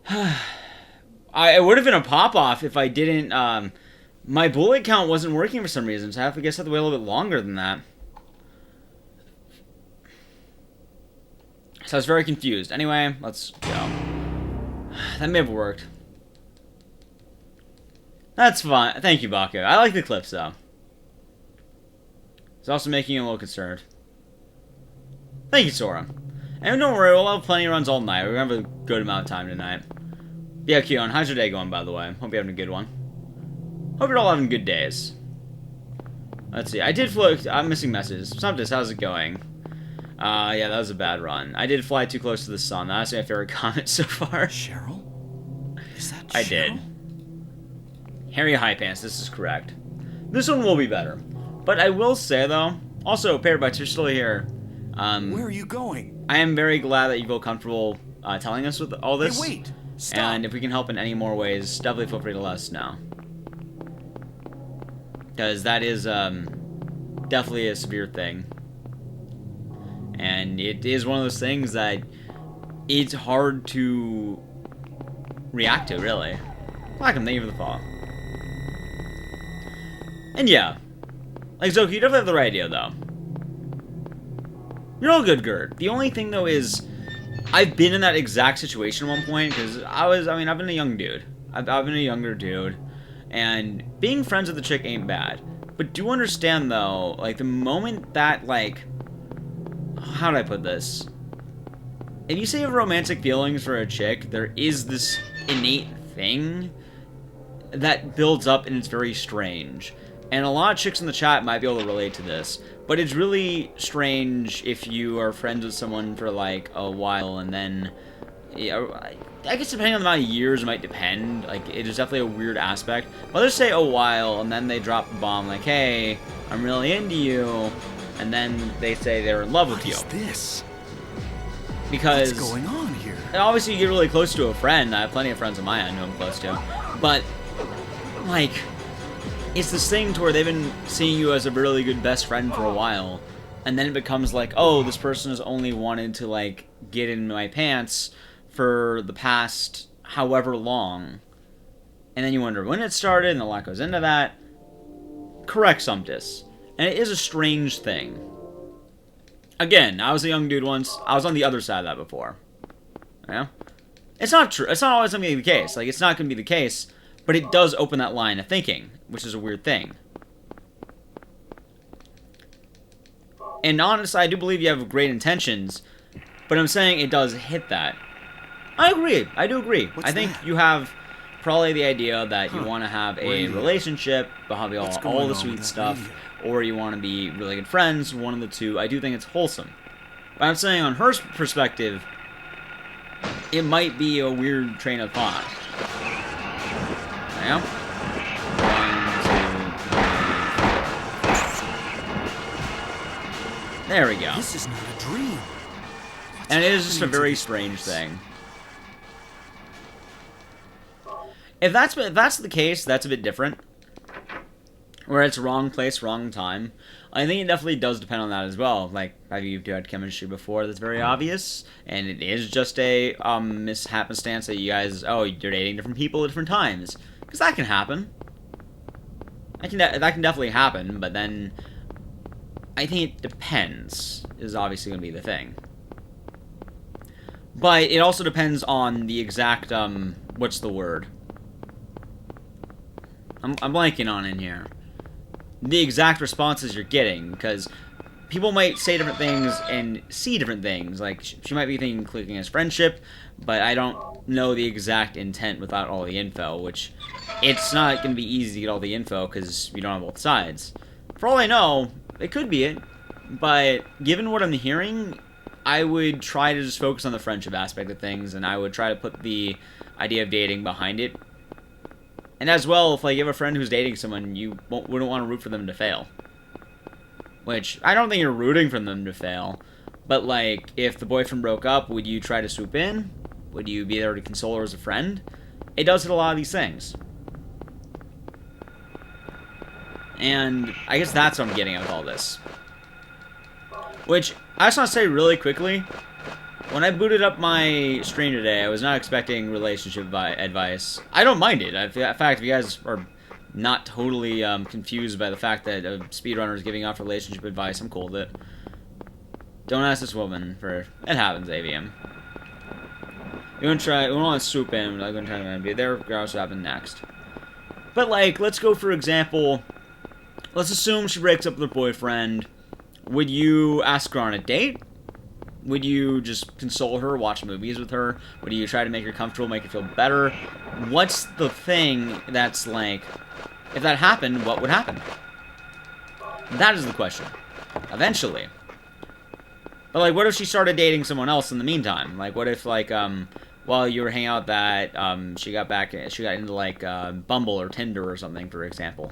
It would have been a pop-off if I didn't, my bullet count wasn't working for some reason, so I have to wait a little bit longer than that. So I was very confused. Anyway, let's go. That may have worked. That's fine. Thank you, Baku. I like the clips, though. It's also making you a little concerned. Thank you, Sora. And don't worry, we'll have plenty of runs all night. We're gonna have a good amount of time tonight. Yeah, Keon, how's your day going, by the way? Hope you're having a good one. Hope you're all having good days. Let's see. I did fly. I'm missing messages. Sometimes, how's it going? Yeah, that was a bad run. I did fly too close to the sun. That's my favorite comment so far. Cheryl? Is that Cheryl? I did. Harry High Pants, this is correct. This one will be better. But I will say, though, also, Parabucks, you're still here. Where are you going? I am very glad that you feel comfortable telling us with all this. Hey, wait! Stop! And if we can help in any more ways, definitely feel free to let us know. Because that is definitely a severe thing. And it is one of those things that it's hard to react to, really. Welcome, thank you for the follow. And yeah. Like, Zoki, you definitely have the right idea, though. You're all good, Gert. The only thing, though, is I've been in that exact situation at one point, because I've been a young dude. I've been a younger dude. And being friends with the chick ain't bad. But do understand, though, like, the moment that, like, how do I put this? If you say you have romantic feelings for a chick, there is this innate thing that builds up and it's very strange. And a lot of chicks in the chat might be able to relate to this. But it's really strange if you are friends with someone for like a while and then, I guess depending on the amount of years, it might depend. Like, it is definitely a weird aspect. But let's say a while and then they drop the bomb like, hey, I'm really into you. And then they say they're in love with you. What is this? Because what's going on here? Obviously, you get really close to a friend. I have plenty of friends of mine who I'm close to. But, like, it's this thing to where they've been seeing you as a really good best friend for a while. And then it becomes like, oh, this person has only wanted to, like, get in my pants for the past however long. And then you wonder when it started, and a lot goes into that. Correct, Sumptus. And it is a strange thing. Again, I was a young dude once. I was on the other side of that before. Yeah? It's not true. It's not always going to be the case. Like, it's not going to be the case, but it does open that line of thinking, which is a weird thing. And honestly, I do believe you have great intentions, but I'm saying it does hit that. I agree. I do agree. I think you have probably the idea that you want to have a relationship, but have all the sweet stuff, or you want to be really good friends, one of the two. I do think it's wholesome. But I'm saying on her perspective, it might be a weird train of thought. Yeah? 1, 2, 3. There we go. This is not a dream. And it is just a very strange thing. If that's the case, that's a bit different. Where it's wrong place, wrong time. I think it definitely does depend on that as well. Like, have you had chemistry before? That's very obvious. And it is just a mishappenstance that you guys, you're dating different people at different times. Because that can happen. That can definitely happen, but then I think it depends is obviously going to be the thing. But it also depends on the exact, what's the word? I'm blanking on in here. The exact responses you're getting, because people might say different things and see different things. Like, she might be thinking clicking as friendship, but I don't know the exact intent without all the info, which it's not going to be easy to get all the info because you don't have both sides. For all I know, it could be it, but given what I'm hearing, I would try to just focus on the friendship aspect of things, and I would try to put the idea of dating behind it. And as well, if like you have a friend who's dating someone, you wouldn't want to root for them to fail. Which, I don't think you're rooting for them to fail. But like, if the boyfriend broke up, would you try to swoop in? Would you be there to console her as a friend? It does hit a lot of these things. And I guess that's what I'm getting at with all this. Which, I just want to say really quickly, When I booted up my stream today, I was not expecting relationship advice. I don't mind it. In fact, if you guys are not totally confused by the fact that a speedrunner is giving off relationship advice, I'm cool with it. Don't ask this woman for... It happens, AVM. You want to try... We want to swoop in. I'm going to be there. Regardless what happens next. But, like, let's go for example... Let's assume she breaks up with her boyfriend. Would you ask her on a date? Would you just console her, watch movies with her? Would you try to make her comfortable, make her feel better? What's the thing that's like, if that happened, what would happen? That is the question. Eventually. But like, what if she started dating someone else in the meantime? Like, what if like, while you were hanging out that, she got into like, Bumble or Tinder or something, for example.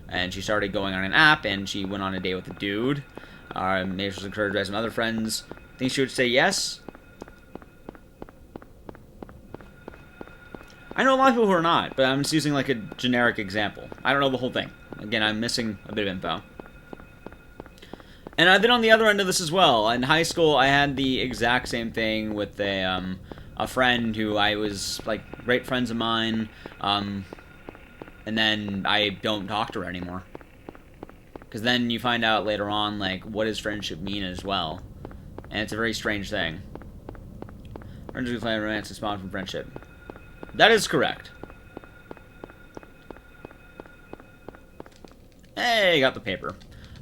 And she started going on an app, and she went on a date with a dude. Maybe she was encouraged by some other friends. Think she would say yes? I know a lot of people who are not, but I'm just using like a generic example. I don't know the whole thing. Again, I'm missing a bit of info. And I've been on the other end of this as well. In high school, I had the exact same thing with a friend who I was like great friends of mine, and then I don't talk to her anymore. Because then you find out later on, like, what does friendship mean as well? And it's a very strange thing. Friendship is like romance is spawned from friendship. That is correct. Hey, got the paper.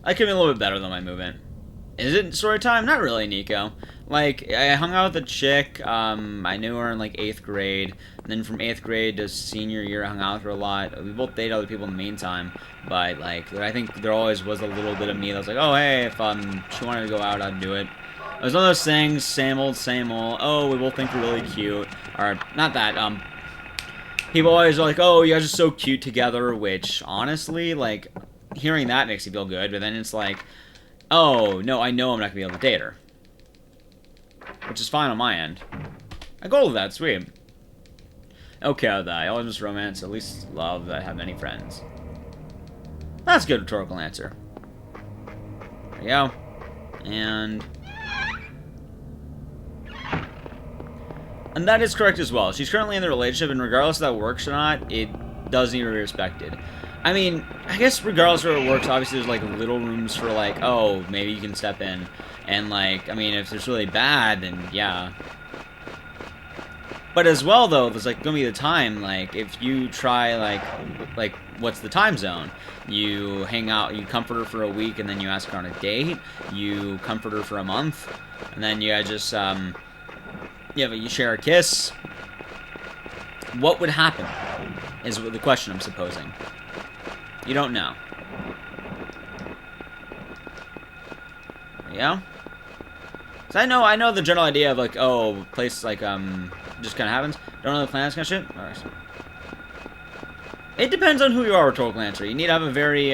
I could be a little bit better than my movement. Is it story time? Not really, Nico. Like, I hung out with a chick, I knew her in, like, 8th grade, and then from 8th grade to senior year, I hung out with her a lot. We both dated other people in the meantime, but, like, I think there always was a little bit of me that was like, oh, hey, if, she wanted to go out, I'd do it. It was one of those things, same old, oh, we both think we're really cute, or, not that, people always are like, oh, you guys are so cute together, which, honestly, like, hearing that makes you feel good, but then it's like, oh, no, I know I'm not going to be able to date her. Which is fine on my end. I go with that, sweet. Okay with that. I always miss romance, at least love that I have many friends. That's a good rhetorical answer. There you go. And that is correct as well. She's currently in the relationship, and regardless if that works or not, it does need to be respected. I mean, I guess regardless of where it works, obviously there's, like, little rooms for, like, oh, maybe you can step in. And, like, I mean, if it's really bad, then, yeah. But as well, though, there's, like, gonna be the time, like, if you try, like, what's the time zone? You hang out, you comfort her for a week, and then you ask her on a date. You comfort her for a month. And then you guys just, yeah, but you share a kiss. What would happen? Is the question I'm supposing. You don't know. Yeah? So I know the general idea of like, oh, place like, just kind of happens. Don't know the plans kind of shit? Alright. It depends on who you are, rhetorical answer. You need to have a very,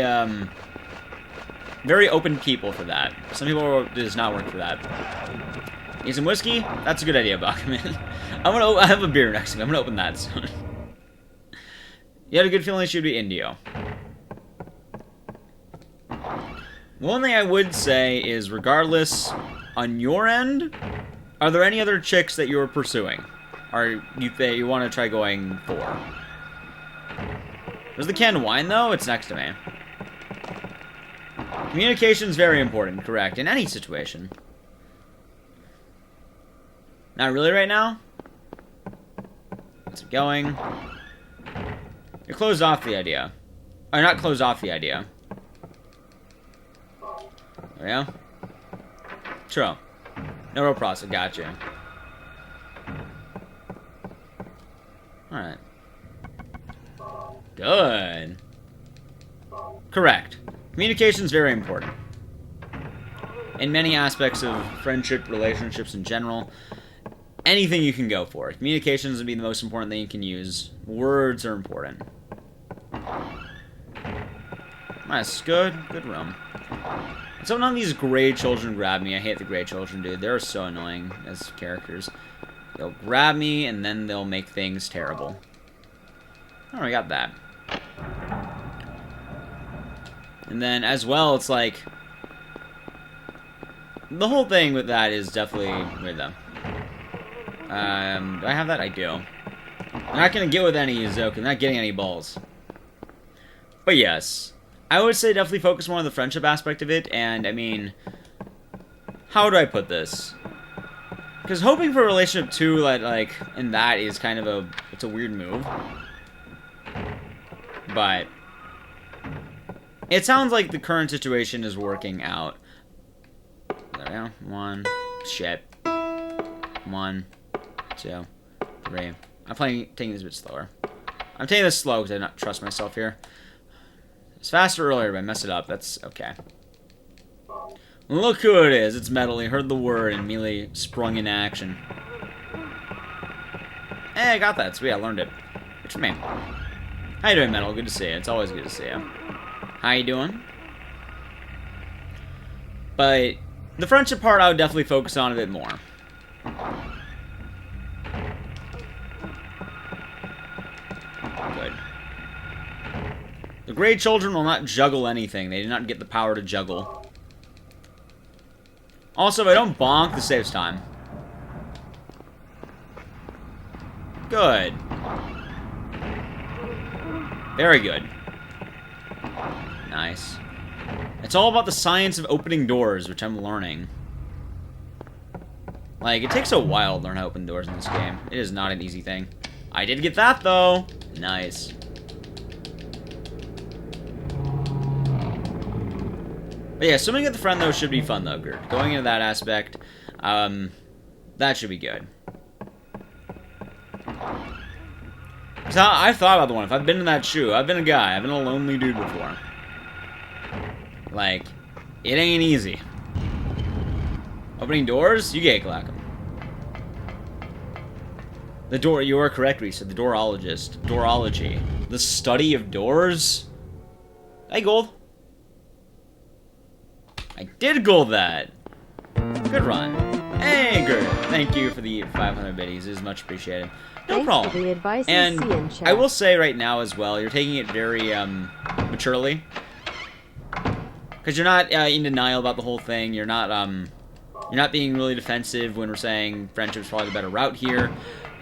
very open people for that. Some people does not work for that. Need some whiskey? That's a good idea, Bachman. I have a beer next to me. I'm gonna open that soon. You had a good feeling it should be Indio. One thing I would say is, regardless, on your end, are there any other chicks that you're pursuing? Or you want to try going for? Where's the canned wine, though? It's next to me. Communication's very important, correct, in any situation. Not really right now? What's it going? You're closed off the idea. Or not closed off the idea. There we go. True. No real process, gotcha. Alright. Good. Correct. Communication is very important. In many aspects of friendship, relationships in general, anything you can go for. Communications would be the most important thing you can use. Words are important. Nice, good room. So none of these gray children grab me. I hate the gray children, dude. They're so annoying as characters. They'll grab me, and then they'll make things terrible. Oh, I got that. And then, as well, it's like... The whole thing with that is definitely weird, though. Do I have that? I do. I'm not gonna get with any Izuku. I'm not getting any balls. But yes, I would say definitely focus more on the friendship aspect of it, and I mean, how do I put this? Because hoping for a relationship too, like, in that is kind of it's a weird move. But it sounds like the current situation is working out. There we go. 1, shit. 1, 2, 3. I'm taking this a bit slower. I'm taking this slow because I don't trust myself here. It's faster earlier, but I messed it up. That's okay. Look who it is. It's Metal. He heard the word and immediately sprung into action. Hey, I got that. Sweet, I learned it. Good for me. How you doing, Metal? Good to see you. It's always good to see you. How you doing? But the friendship part I would definitely focus on a bit more. Good. The great children will not juggle anything. They do not get the power to juggle. Also, if I don't bonk, this saves time. Good. Very good. Nice. It's all about the science of opening doors, which I'm learning. Like, it takes a while to learn how to open doors in this game. It is not an easy thing. I did get that, though. Nice. But yeah, swimming with the friend, though, should be fun, though. Going into that aspect, that should be good. So I've thought about the one. If I've been in that shoe, I've been a guy. I've been a lonely dude before. Like, it ain't easy. Opening doors, you get clack 'em. The door, you are correct, Risa. The doorologist. Doorology. The study of doors? Hey, gold. I did gold that. Good run. Hey, good. Thank you for the 500 biddies. It is much appreciated. No problem. For the advice And in chat. I will say right now as well, you're taking it very maturely. Because you're not in denial about the whole thing. You're not being really defensive when we're saying friendship's probably the better route here.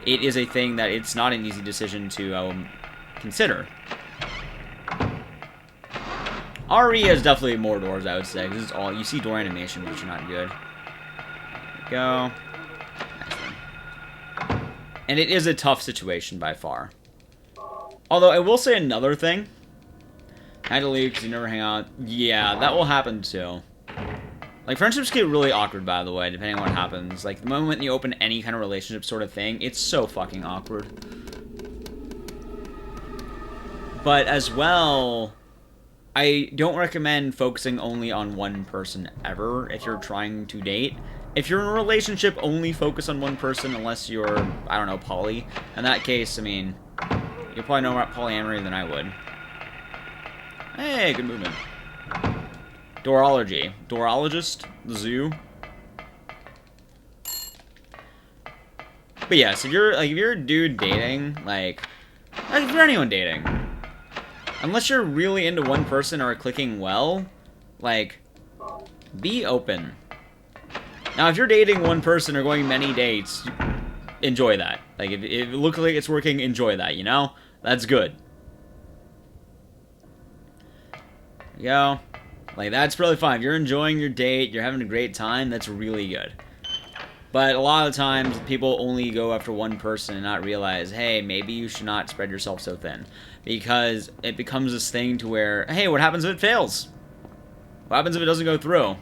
It is a thing that it's not an easy decision to consider. RE has definitely more doors, I would say. This is all you see door animation, which are not good. There we go. Nice one. And it is a tough situation by far. Although I will say another thing. I had to leave because you never hang out. Yeah, that will happen too. Like, friendships get really awkward, by the way, depending on what happens. Like, the moment you open any kind of relationship sort of thing, it's so fucking awkward. But as well, I don't recommend focusing only on one person ever if you're trying to date. If you're in a relationship, only focus on one person unless you're, I don't know, poly. In that case, I mean, you'll probably know more about polyamory than I would. Hey, good movement. Doorology. Doorologist? The zoo? But yes, if you're a dude dating, like if you're anyone dating, unless you're really into one person or clicking well, like, be open. Now, if you're dating one person or going many dates, enjoy that. Like, if it looks like it's working, enjoy that, you know? That's good. There you go. Like, that's really fine. If you're enjoying your date, you're having a great time, that's really good. But a lot of times, people only go after one person and not realize, hey, maybe you should not spread yourself so thin. Because it becomes this thing to where, hey, what happens if it fails? What happens if it doesn't go through?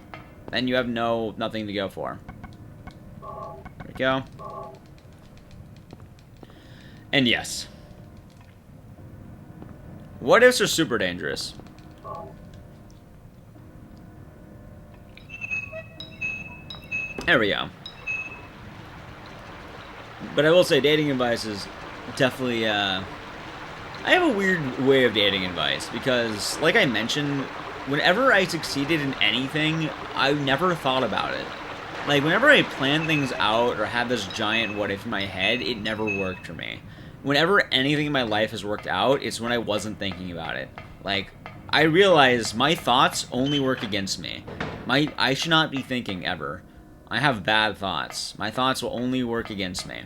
Then you have nothing to go for. There we go. And yes. What ifs are super dangerous. There we go. But I will say, dating advice is definitely, I have a weird way of dating advice, because, like I mentioned, whenever I succeeded in anything, I never thought about it. Like, whenever I plan things out, or have this giant what-if in my head, it never worked for me. Whenever anything in my life has worked out, it's when I wasn't thinking about it. Like, I realize my thoughts only work against me. I should not be thinking, ever. I have bad thoughts. My thoughts will only work against me.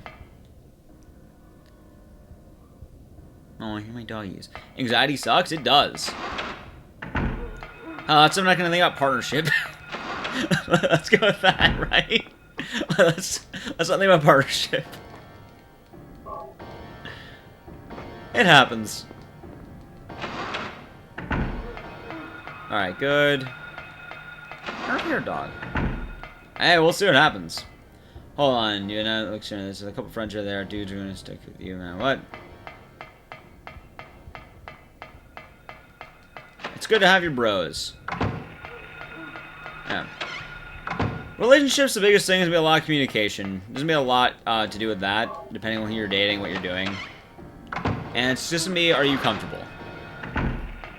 Oh, I hear my doggies. Anxiety sucks? It does. That's I'm not gonna think about partnership. Let's go with that, right? Let's not think about partnership. It happens. Alright, good. I don't hear a dog. Hey, we'll see what happens. Hold on, you know, look, there's a couple friends are there. Dudes are gonna stick with you, man. What? It's good to have your bros. Yeah. Relationships, the biggest thing is gonna be a lot of communication. There's gonna be a lot to do with that, depending on who you're dating, what you're doing. And it's just gonna be, are you comfortable?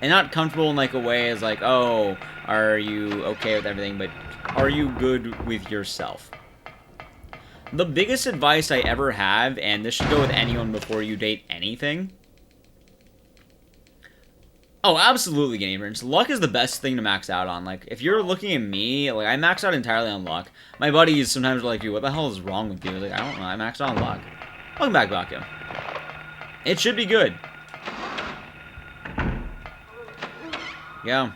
And not comfortable in like a way as like, oh, are you okay with everything, but are you good with yourself? The biggest advice I ever have, and this should go with anyone before you date anything. Oh, absolutely, gamers. Luck is the best thing to max out on. Like, if you're looking at me, like, I max out entirely on luck. My buddies sometimes are like, dude, what the hell is wrong with you? I was like, I don't know, I maxed out on luck. Welcome back, Vacuum. It should be good. Yeah.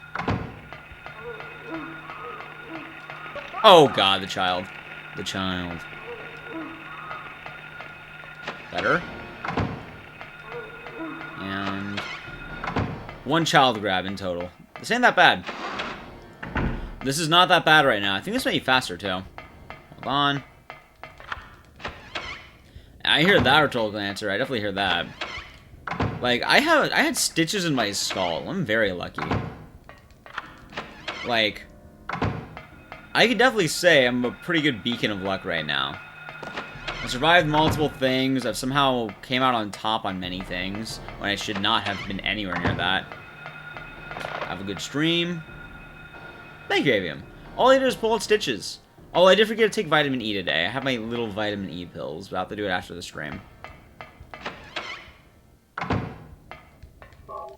Oh, God, the child. The child. Better. And one child grab in total. This ain't that bad. This is not that bad right now. I think this might be faster, too. Hold on. I hear that rhetorical answer. I definitely hear that. Like, I had stitches in my skull. I'm very lucky. Like, I could definitely say I'm a pretty good beacon of luck right now. I survived multiple things. I've somehow came out on top on many things when I should not have been anywhere near that. Have a good stream. Thank you, Avium. All I did was pull out stitches. Oh, I did forget to take vitamin E today. I have my little vitamin E pills, but I'll have to do it after the stream.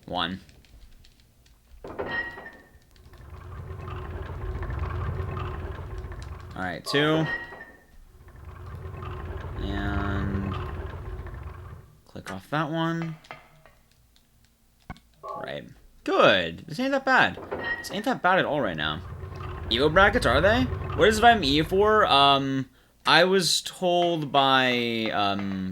One. Alright, two. And click off that one. Right. Good. This ain't that bad. This ain't that bad at all right now. Evo brackets, are they? What is vitamin E for? I was told by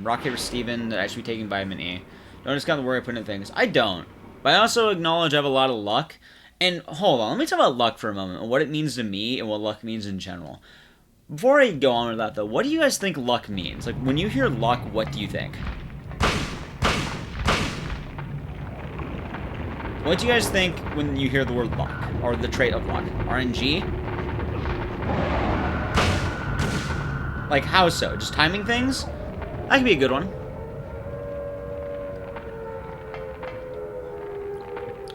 Rocket Steven that I should be taking vitamin E. Don't discount the work I put into things. I don't. But I also acknowledge I have a lot of luck. And hold on, let me talk about luck for a moment, and what it means to me, and what luck means in general. Before I go on with that, though, what do you guys think luck means? Like, when you hear luck, what do you think? What do you guys think when you hear the word luck, or the trait of luck? RNG? Like, how so? Just timing things? That could be a good one.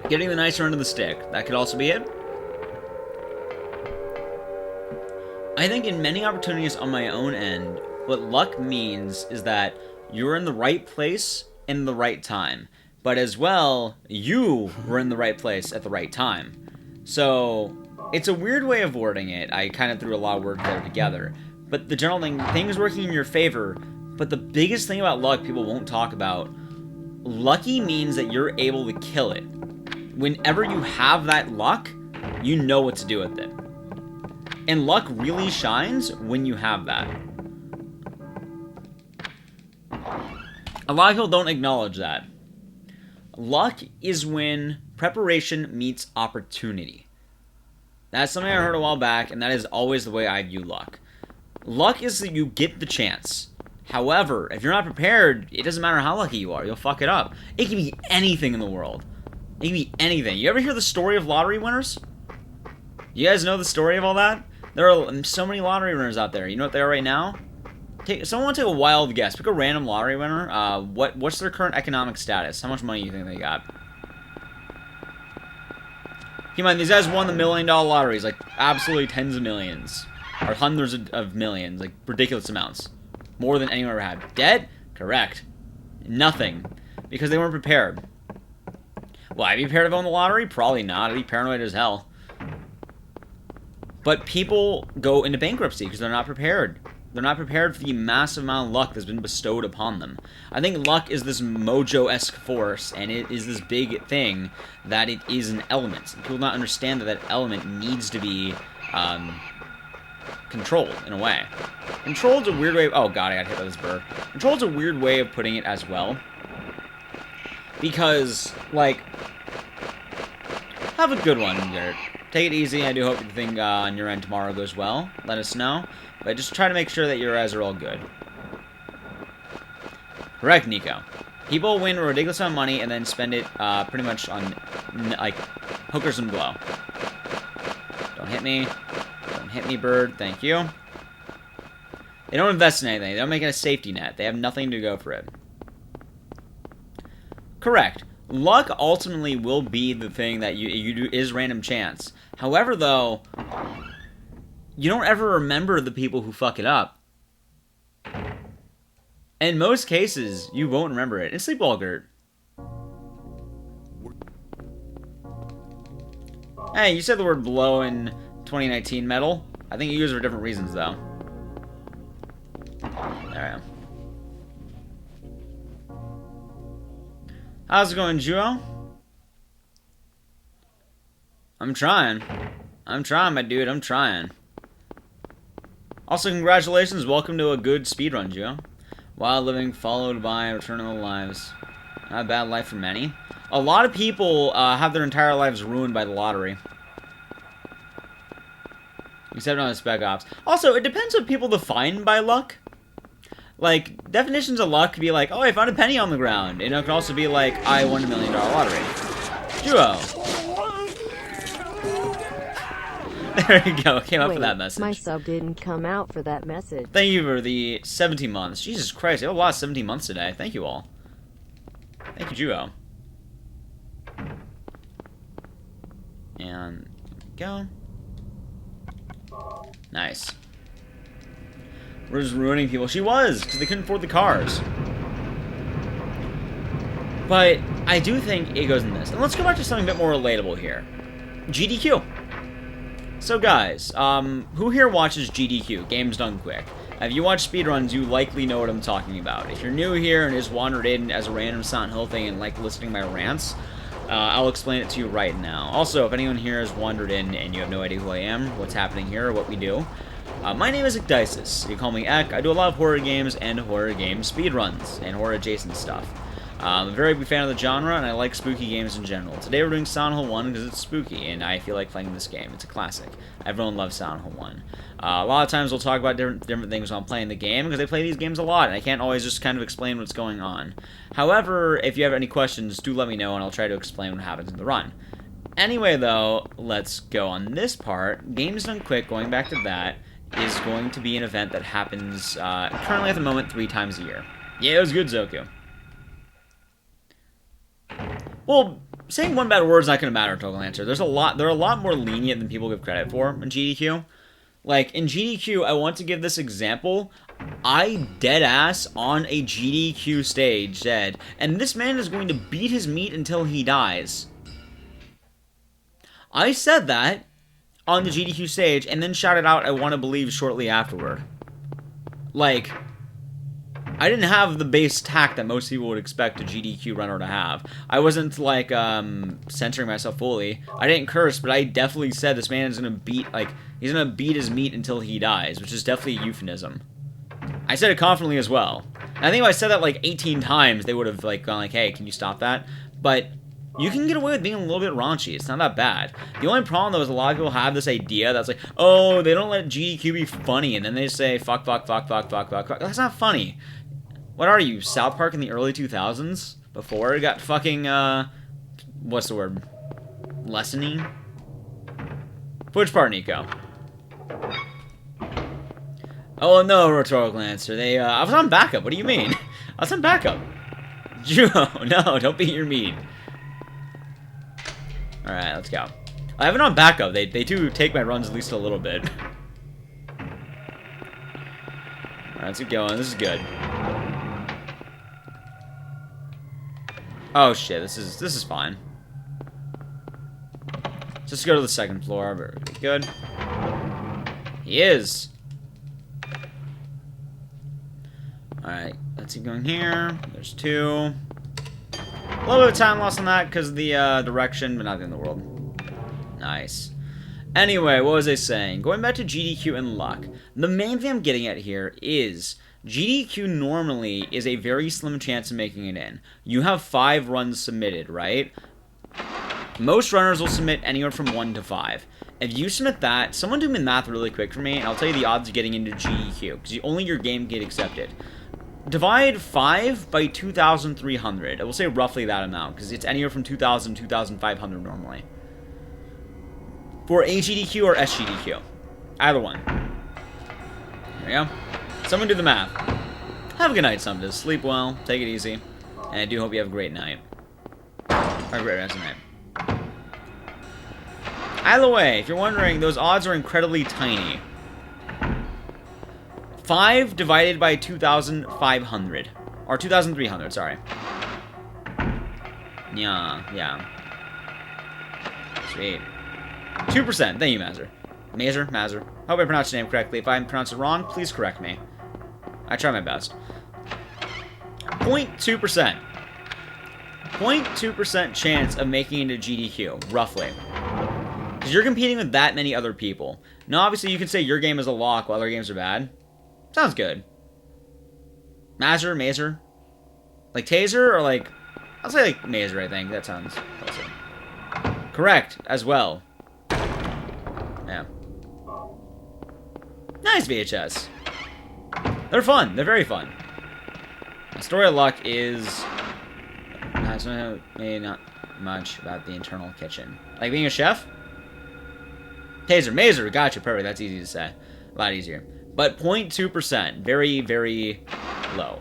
Getting the nice run of the stick. That could also be it. I think in many opportunities on my own end, what luck means is that you're in the right place in the right time. But as well, you were in the right place at the right time. So, it's a weird way of wording it. I kind of threw a lot of words there together. But the general thing, things working in your favor. But the biggest thing about luck people won't talk about, lucky means that you're able to kill it. Whenever you have that luck, you know what to do with it. And luck really shines when you have that. A lot of people don't acknowledge that. Luck is when preparation meets opportunity. That's something I heard a while back, and that is always the way I view luck. Luck is that you get the chance. However, if you're not prepared, it doesn't matter how lucky you are, you'll fuck it up. It can be anything in the world. It can be anything. You ever hear the story of lottery winners? You guys know the story of all that? There are so many lottery winners out there. You know what they are right now? Someone take a wild guess. Pick a random lottery winner. What's their current economic status? How much money do you think they got? Keep in mind, these guys won the $1 million lotteries. Like, absolutely tens of millions. Or hundreds of millions. Like, ridiculous amounts. More than anyone ever had. Debt? Correct. Nothing. Because they weren't prepared. Will I be prepared to win the lottery? Probably not. I'd be paranoid as hell. But people go into bankruptcy because they're not prepared. They're not prepared for the massive amount of luck that's been bestowed upon them. I think luck is this mojo-esque force, and it is this big thing that it is an element. And people do not understand that that element needs to be controlled, in a way. Controlled's a weird way of... Oh, God, I got hit by this bird. Controlled's a weird way of putting it as well. Because, like... Have a good one, Garrett. Take it easy. I do hope the thing on your end tomorrow goes well. Let us know. But just try to make sure that your eyes are all good. Correct, Nico. People win a ridiculous amount of money and then spend it pretty much on, like, hookers and blow. Don't hit me. Don't hit me, bird. Thank you. They don't invest in anything. They don't make it a safety net. They have nothing to go for it. Correct. Luck ultimately will be the thing that you do is random chance. However, though, you don't ever remember the people who fuck it up. In most cases, you won't remember it. And Sleepwall Gert. Hey, you said the word blow in 2019 metal. I think you use it for different reasons, though. There I am. How's it going, Juo? I'm trying. I'm trying, my dude. I'm trying. Also, congratulations. Welcome to a good speedrun, Juo. Wild living followed by return of the lives. Not a bad life for many. A lot of people have their entire lives ruined by the lottery. Except on the Spec Ops. Also, it depends what people define by luck. Like, definitions of luck could be like, oh, I found a penny on the ground. And it could also be like, I won $1 million lottery. Duo. There you go. Came up with that message. My sub didn't come out for that message. Thank you for the 17 months. Jesus Christ, I have a lot of 17 months today. Thank you all. Thank you, Duo. And go. Nice. We're just ruining people. She was, because they couldn't afford the cars. But I do think it goes in this. And let's go back to something a bit more relatable here. GDQ. So guys, who here watches GDQ, Games Done Quick? If you watch speedruns, you likely know what I'm talking about. If you're new here and just wandered in as a random Silent Hill thing and like listening to my rants, I'll explain it to you right now. Also, if anyone here has wandered in and you have no idea who I am, what's happening here, or what we do, my name is Ecdysis. You call me Ek. I do a lot of horror games and horror game speedruns and horror adjacent stuff. I'm a very big fan of the genre, and I like spooky games in general. Today we're doing Silent Hill 1 because it's spooky, and I feel like playing this game. It's a classic. Everyone loves Silent Hill 1. A lot of times we'll talk about different things while I'm playing the game, because I play these games a lot, and I can't always just kind of explain what's going on. However, if you have any questions, do let me know, and I'll try to explain what happens in the run. Anyway, though, let's go on this part. Games Done Quick, going back to that, is going to be an event that happens currently at the moment 3 times a year. Yeah, it was good, Zoku. Well, saying one bad word is not going to matter, Total Answer. They're a lot more lenient than people give credit for in GDQ. Like, in GDQ, I want to give this example. I deadass on a GDQ stage said, and this man is going to beat his meat until he dies. I said that on the GDQ stage, and then shouted out, I want to believe, shortly afterward. Like, I didn't have the base tact that most people would expect a GDQ runner to have. I wasn't, like, censoring myself fully. I didn't curse, but I definitely said this man is gonna beat, like, he's gonna beat his meat until he dies, which is definitely a euphemism. I said it confidently as well. And I think if I said that, like, 18 times, they would have, like, gone like, hey, can you stop that? But you can get away with being a little bit raunchy. It's not that bad. The only problem, though, is a lot of people have this idea that's like, oh, they don't let GDQ be funny, and then they say, fuck, fuck, fuck, fuck, fuck, fuck, fuck. That's not funny. What are you, South Park in the early 2000s? Before it got fucking, what's the word? Lessening? Which part, Nico? Oh, no, rhetorical answer. I was on backup. What do you mean? I was on backup. Juo, no, don't beat your meat. Alright, let's go. I have it on backup. They do take my runs at least a little bit. Alright, let's get going. This is good. Oh shit, this is fine. Just go to the second floor. Very good. He is. Alright, let's keep going here. There's 2. A little bit of time lost on that because of the direction, but not the end of the world. Nice. Anyway, what was I saying? Going back to GDQ and luck. The main thing I'm getting at here is GDQ normally is a very slim chance of making it in. You have 5 runs submitted, right? Most runners will submit anywhere from 1 to 5. If you submit that, someone do the math really quick for me, and I'll tell you the odds of getting into GDQ, because only your game get accepted. Divide 5 by 2,300. I will say roughly that amount, because it's anywhere from 2,000 to 2,500 normally. For AGDQ or SGDQ. Either one. There we go. Someone do the math. Have a good night, Sumdus. Sleep well. Take it easy. And I do hope you have a great night. Or a great rest of the night. Either way, if you're wondering, those odds are incredibly tiny. 5 divided by 2,500. Or 2,300, sorry. Yeah. Sweet. 2%. Thank you, Mazer. Mazer. Hope I pronounced your name correctly. If I pronounced it wrong, please correct me. I try my best. 0.2%. 0.2% chance of making it into GDQ, roughly. Because you're competing with that many other people. Now, obviously, you can say your game is a lock while other games are bad. Sounds good. Mazer? Like Taser or like... I'll say like Mazer, I think. That sounds closer. Correct, as well. Yeah. Nice VHS. They're fun. They're very fun. The story of luck is... maybe not much about the internal kitchen. Like being a chef? Mazer, gotcha, perfect. That's easy to say. A lot easier. But 0.2%. Very, very low.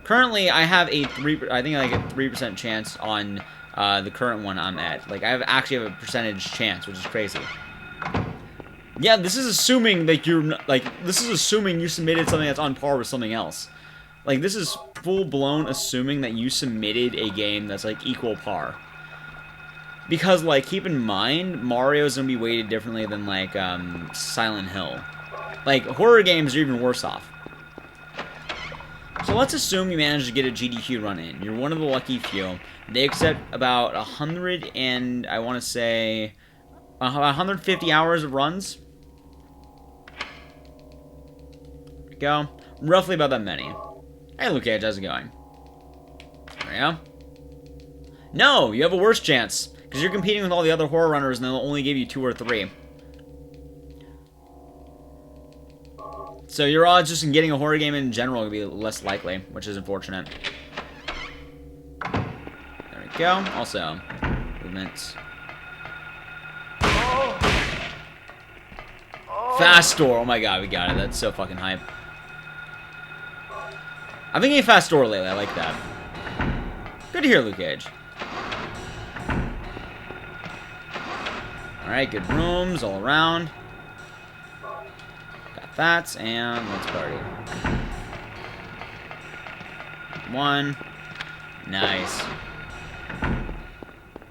Currently, I have a 3% chance on the current one I'm at. Like, actually have a percentage chance, which is crazy. Yeah, this is assuming that this is assuming you submitted something that's on par with something else. Like, this is full-blown assuming that you submitted a game that's, like, equal par. Because, like, keep in mind, Mario's gonna be weighted differently than, like, Silent Hill. Like, horror games are even worse off. So let's assume you managed to get a GDQ run in. You're one of the lucky few. They accept about 100 and, I want to say, 150 hours of runs. There we go. Roughly about that many. Hey, Luke Cage, how's it going? There we go. No, you have a worse chance. Because you're competing with all the other horror runners and they'll only give you 2 or 3. So your odds just in getting a horror game in general will be less likely, which is unfortunate. There we go. Also, movements. Fast door. Oh my god, we got it. That's so fucking hype. I've been getting fast door lately. I like that. Good to hear, Luke Cage. Alright, good rooms all around. Got that, and let's party. 1. Nice.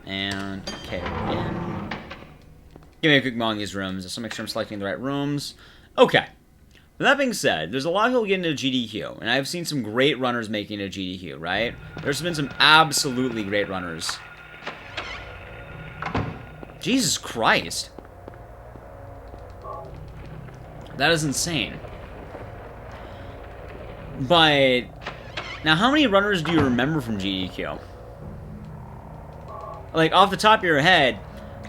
And, okay, we're in. Give me a quick moment in these rooms, just to make sure I'm selecting the right rooms. Okay. With that being said, there's a lot of people getting into GDQ, and I've seen some great runners making it to GDQ, right? There's been some absolutely great runners. Jesus Christ. That is insane. But, now how many runners do you remember from GDQ? Like, off the top of your head,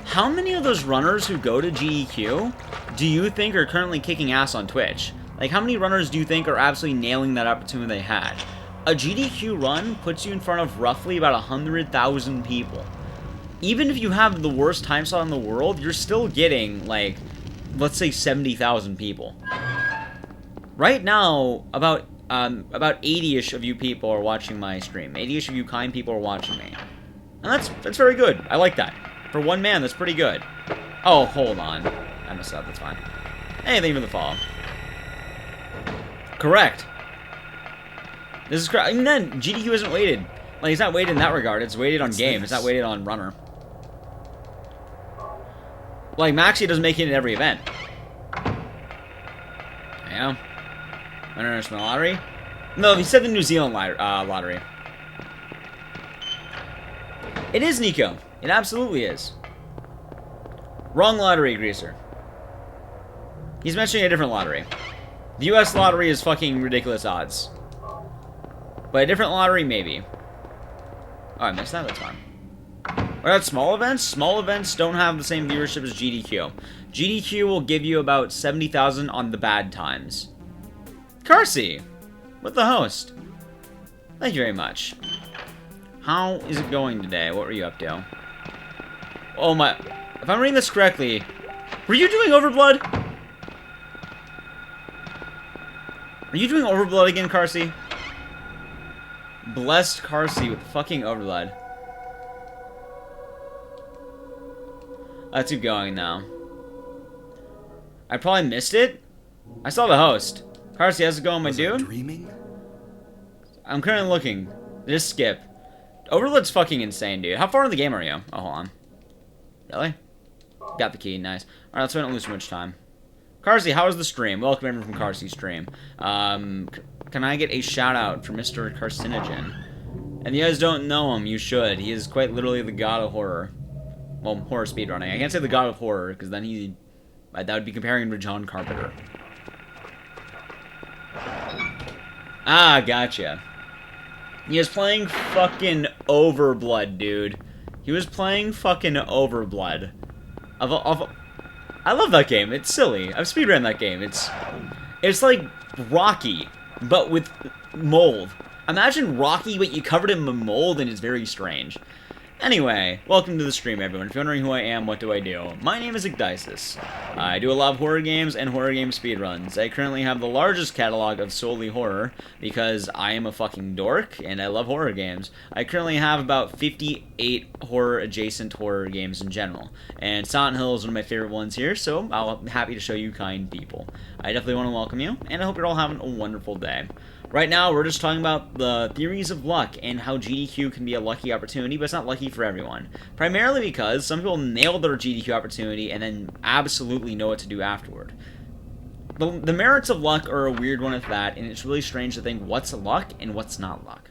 how many of those runners who go to GDQ do you think are currently kicking ass on Twitch? Like, how many runners do you think are absolutely nailing that opportunity they had? A GDQ run puts you in front of roughly about 100,000 people. Even if you have the worst time slot in the world, you're still getting, like, let's say 70,000 people. Right now, about 80-ish of you people are watching my stream. 80-ish of you kind people are watching me. And that's very good. I like that. For one man, that's pretty good. Oh, hold on. I messed up. That's fine. Anything for the follow. Correct. This is correct. And then, GDQ isn't weighted. Like, it's not weighted in that regard. It's weighted on game. It's not weighted on runner. Like, Maxi doesn't make it in every event. International lottery? No, he said the New Zealand lottery. It is, Nico. It absolutely is. Wrong lottery, Greaser. He's mentioning a different lottery. The US lottery is fucking ridiculous odds. But a different lottery, maybe. Oh, I missed that? That's fine. What about small events? Small events don't have the same viewership as GDQ. GDQ will give you about 70,000 on the bad times. Carsey, with the host. Thank you very much. How is it going today? What were you up to? Oh my... If I'm reading this correctly, were you doing Overblood? Are you doing Overblood again, Carsey? Blessed Carsey with fucking Overblood. Let's keep going now. I probably missed it. I saw the host. Carsey, how's it going, my dude? Dreaming? I'm currently looking. Just skip. Overblood's fucking insane, dude. How far in the game are you? Oh, hold on. Really? Got the key, nice. Alright, let's not lose too much time. Carsey, how was the stream? Welcome everyone from Carsey's stream. Can I get a shout out for Mr. Carcinogen? And you guys don't know him, you should. He is quite literally the god of horror. Well, horror speedrunning. I can't say the god of horror, because then that would be comparing him to John Carpenter. Ah, gotcha. He was playing fucking Overblood, dude. He was playing fucking Overblood. I love that game. It's silly. I've speedrun that game. It's like Rocky, but with mold. Imagine Rocky, but you covered him in mold, and it's very strange. Anyway, welcome to the stream, everyone. If you're wondering who I am, what do I do? My name is Igdisis. I do a lot of horror games and horror game speedruns. I currently have the largest catalog of solely horror, because I am a fucking dork, and I love horror games. I currently have about 58 horror-adjacent horror games in general, and Silent Hill is one of my favorite ones here, so I'm happy to show you kind people. I definitely want to welcome you, and I hope you're all having a wonderful day. Right now, we're just talking about the theories of luck and how GDQ can be a lucky opportunity, but it's not lucky for everyone. Primarily because some people nail their GDQ opportunity and then absolutely know what to do afterward. The merits of luck are a weird one at that, and it's really strange to think what's luck and what's not luck.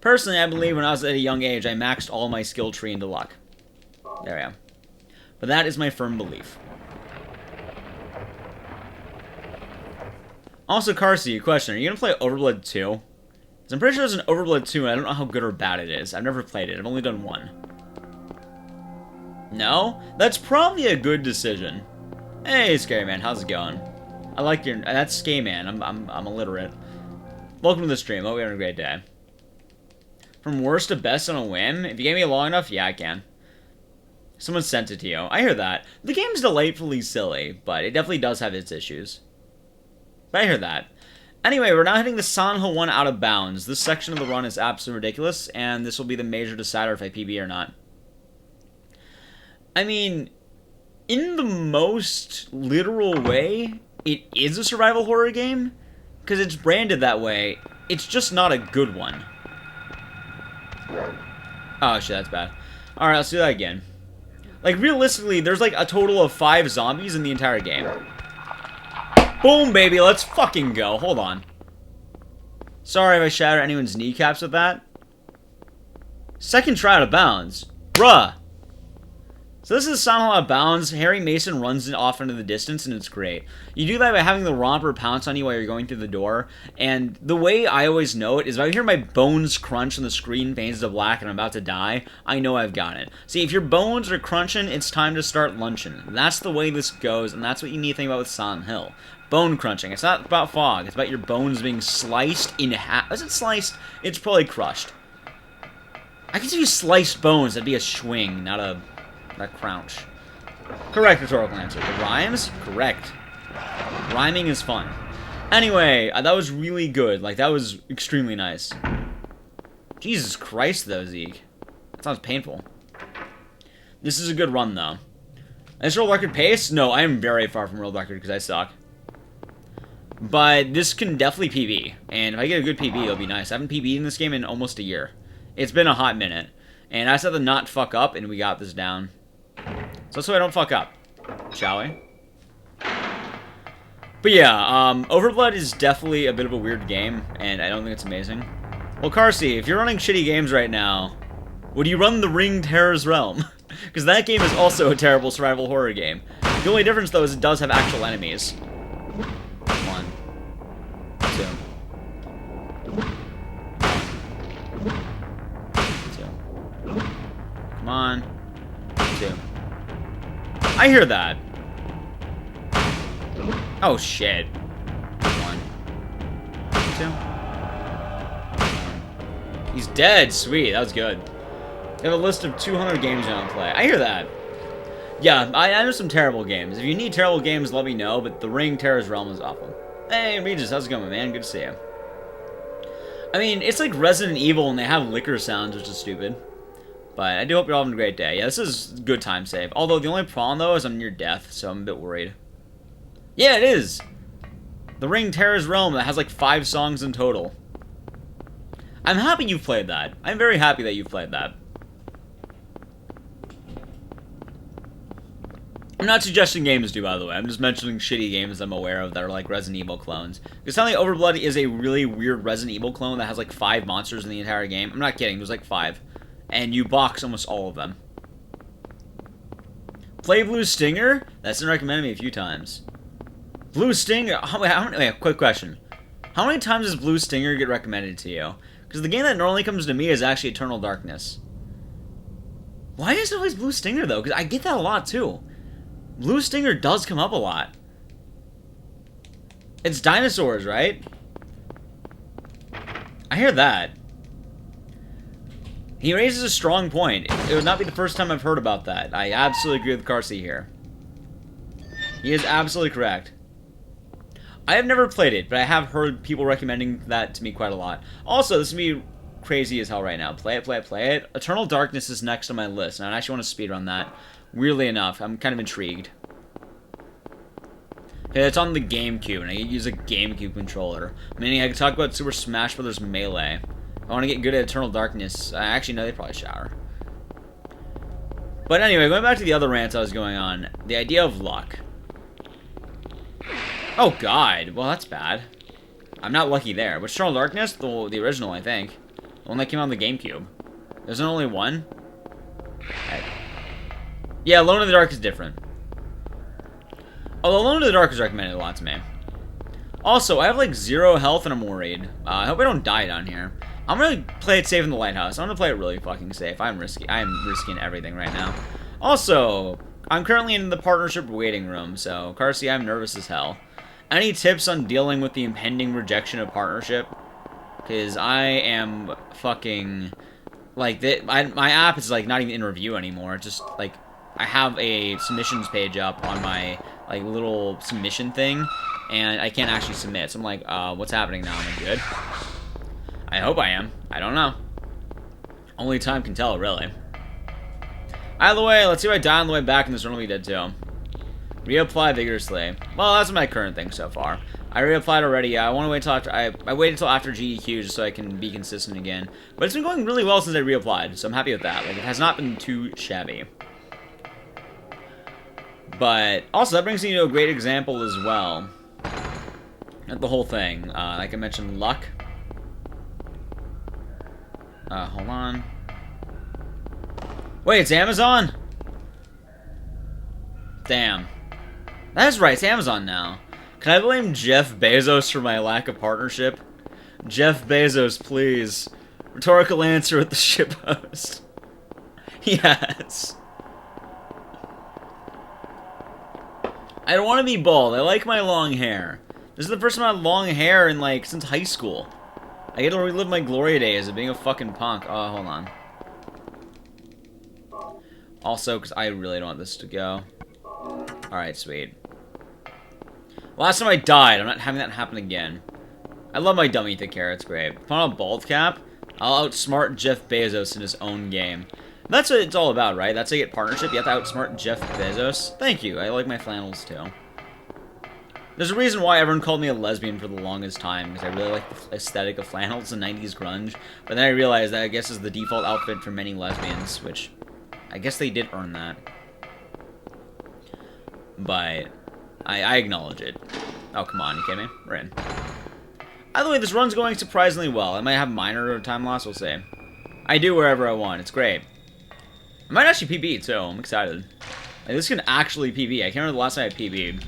Personally, I believe when I was at a young age, I maxed all my skill tree into luck. There we go. But that is my firm belief. Also, Carsey, question, are you going to play Overblood 2? Because I'm pretty sure there's an Overblood 2, and I don't know how good or bad it is. I've never played it. I've only done one. No? That's probably a good decision. Hey, Scary Man, how's it going? I like your... That's Scary Man. I'm illiterate. Welcome to the stream. Hope you're having a great day. From worst to best on a whim? If you gave me long enough, yeah, I can. Someone sent it to you. I hear that. The game's delightfully silly, but it definitely does have its issues. But I hear that. Anyway, we're now hitting the Silent Hill 1 out of bounds. This section of the run is absolutely ridiculous, and this will be the major decider if I PB or not. I mean, in the most literal way, it is a survival horror game, because it's branded that way. It's just not a good one. Oh shit, that's bad. Alright, let's do that again. Like, realistically, there's like a total of 5 zombies in the entire game. Boom, baby, let's fucking go. Hold on. Sorry if I shattered anyone's kneecaps with that. Second try out of bounds. Bruh. So this is Silent Hill out of bounds. Harry Mason runs it off into the distance, and it's great. You do that by having the romper pounce on you while you're going through the door. And the way I always know it is if I hear my bones crunch and the screen fades to black and I'm about to die, I know I've got it. See, if your bones are crunching, it's time to start lunching. That's the way this goes, and that's what you need to think about with Silent Hill. Bone crunching. It's not about fog. It's about your bones being sliced in half. Is it sliced? It's probably crushed. I could use sliced bones. That'd be a swing, not a crouch. Correct rhetorical answer. The rhymes? Correct. Rhyming is fun. Anyway, that was really good. Like, that was extremely nice. Jesus Christ, though, Zeke. That sounds painful. This is a good run, though. Is world record pace? No, I am very far from world record because I suck. But this can definitely PB. And if I get a good PB, it'll be nice. I haven't PB'd in this game in almost a year. It's been a hot minute. And I said to not fuck up, and we got this down. So that's why I don't fuck up. Shall we? But yeah, Overblood is definitely a bit of a weird game, and I don't think it's amazing. Well, Carsey, if you're running shitty games right now, would you run The Ring Terror's Realm? Because that game is also a terrible survival horror game. The only difference, though, is it does have actual enemies. 1, 2. 2. Come on. 2. I hear that. Oh, shit. 1, 2. He's dead. Sweet. That was good. They have a list of 200 games you want to play. I hear that. Yeah, I know some terrible games. If you need terrible games, let me know, but The Ring Terror's Realm is awful. Hey, Regis, how's it going, man? Good to see you. I mean, it's like Resident Evil, and they have liquor sounds, which is stupid. But I do hope you're all having a great day. Yeah, this is a good time save. Although, the only problem, though, is I'm near death, so I'm a bit worried. Yeah, it is! The Ring Terror's Realm that has like 5 songs in total. I'm happy you've played that. I'm very happy that you've played that. I'm not suggesting games do, by the way. I'm just mentioning shitty games I'm aware of that are like Resident Evil clones. Because telling Overblood is a really weird Resident Evil clone that has like 5 monsters in the entire game. I'm not kidding, there's like 5. And you box almost all of them. Play Blue Stinger? That's been recommended to me a few times. Blue Stinger? Wait, quick question. How many times does Blue Stinger get recommended to you? Because the game that normally comes to me is actually Eternal Darkness. Why is it always Blue Stinger, though? Because I get that a lot, too. Blue Stinger does come up a lot. It's dinosaurs, right? I hear that. He raises a strong point. It would not be the first time I've heard about that. I absolutely agree with Carsey here. He is absolutely correct. I have never played it, but I have heard people recommending that to me quite a lot. Also, this is me crazy as hell right now. Play it, play it, play it. Eternal Darkness is next on my list, and I actually want to speedrun that. Weirdly enough, I'm kind of intrigued. Yeah, it's on the GameCube, and I use a GameCube controller. Meaning I can talk about Super Smash Bros. Melee. I want to get good at Eternal Darkness. I actually know they probably shower. But anyway, going back to the other rants I was going on. The idea of luck. Oh god, well that's bad. I'm not lucky there. But Eternal Darkness? The original, I think. The one that came out on the GameCube. There's only one? Okay. Yeah, Alone in the Dark is different. Although Alone in the Dark is recommended a lot to me. Also, I have like 0 health and I'm worried. I hope I don't die down here. I'm gonna play it safe in the lighthouse. I'm gonna play it really fucking safe. I'm risking everything right now. Also, I'm currently in the partnership waiting room, so Carsey, I'm nervous as hell. Any tips on dealing with the impending rejection of partnership? Because I am fucking like my app is like not even in review anymore. It's just like I have a submissions page up on my like little submission thing, and I can't actually submit. So I'm like, what's happening now? Am I good? I hope I am. I don't know. Only time can tell, really. Either way, let's see if I die on the way back and this run will be dead too. Reapply vigorously. Well, that's my current thing so far. I reapplied already. I want to wait till after I waited until after GEQ just so I can be consistent again. But it's been going really well since I reapplied, so I'm happy with that. Like, it has not been too shabby. But also that brings me to a great example as well. Not the whole thing. Like I mentioned, luck. Hold on. Wait, it's Amazon? Damn. That's right, it's Amazon now. Can I blame Jeff Bezos for my lack of partnership? Jeff Bezos, please. Rhetorical answer with the ship host. Yes. I don't want to be bald. I like my long hair. This is the first time I had long hair in, like, since high school. I get to relive my glory days of being a fucking punk. Oh, hold on. Also, because I really don't want this to go. Alright, sweet. Last time I died, I'm not having that happen again. I love my dummy thick hair, it's great. If I'm on a bald cap, I'll outsmart Jeff Bezos in his own game. That's what it's all about, right? That's how you get partnership, you have to outsmart Jeff Bezos. Thank you, I like my flannels too. There's a reason why everyone called me a lesbian for the longest time, because I really like the aesthetic of flannels and 90s grunge. But then I realized that I guess is the default outfit for many lesbians, which I guess they did earn that. But I acknowledge it. Oh, come on. You kidding me? We're in. Either way, this run's going surprisingly well. I might have minor time loss, we'll see. I do wherever I want. It's great. I might actually PB, too. I'm excited. Like, this can actually PB. I can't remember the last time I PB'd.